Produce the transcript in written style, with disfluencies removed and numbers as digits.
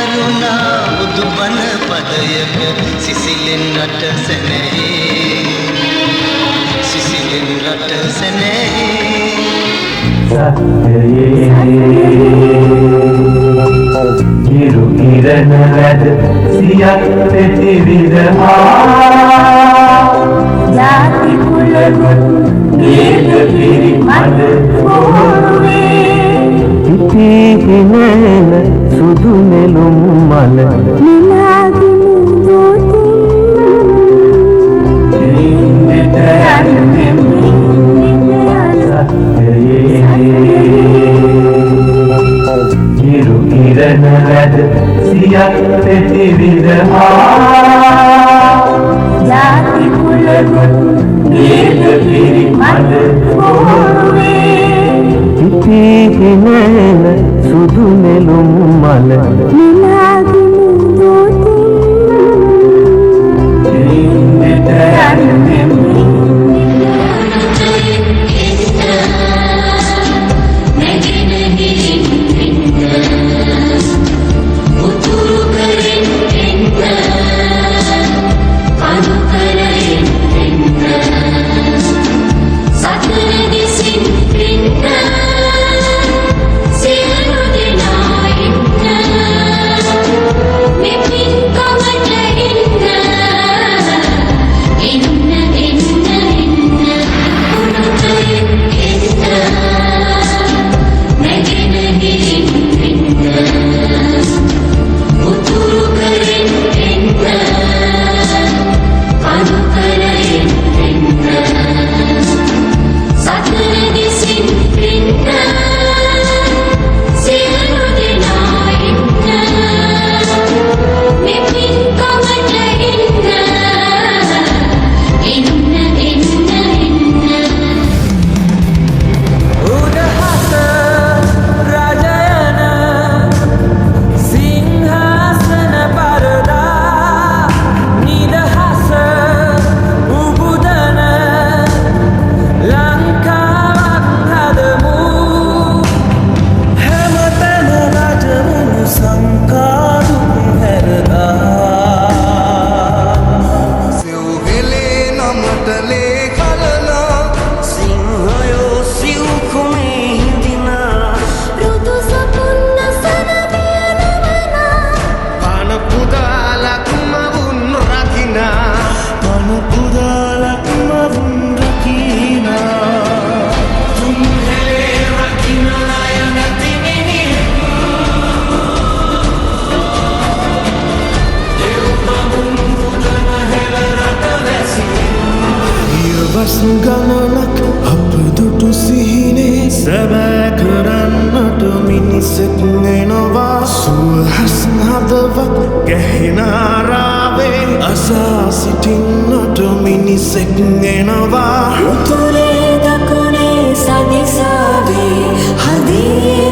කරුණා බුදු බණ පදයක සිසිලෙන් රට සැනහේ සිසිලෙන් රට සැනහේ සත්‍යයේ ඉරු කිරණ වැද සියත් පෙති විදහා ජාති කුල ගීත පිරි මඩ පොරුවේ ඉතිහිනේන සුදු නෙළුම් මල නිලාගිනි දෝතින් නින්දට යන්නේ ඉරු කිරණ වැද සියත් පෙති විදහා ජාති කුල ගීත පිරි මඩ පොරුවේ ඉතිහිනේන සුදු නෙළුම් මල නිලාගිනි දෝතින් නින්දට යන්නේ ගණනක් අප දුටු සිහිනේ සැබෑ කරන්නට මිනිසෙක් එනවා සුවහස් හදවත් ගැහෙන ආරාවේ අසා සිටින්නට මිනිසෙක් එනවා උතුරේ දකුණේ සදිසාවේ හදේ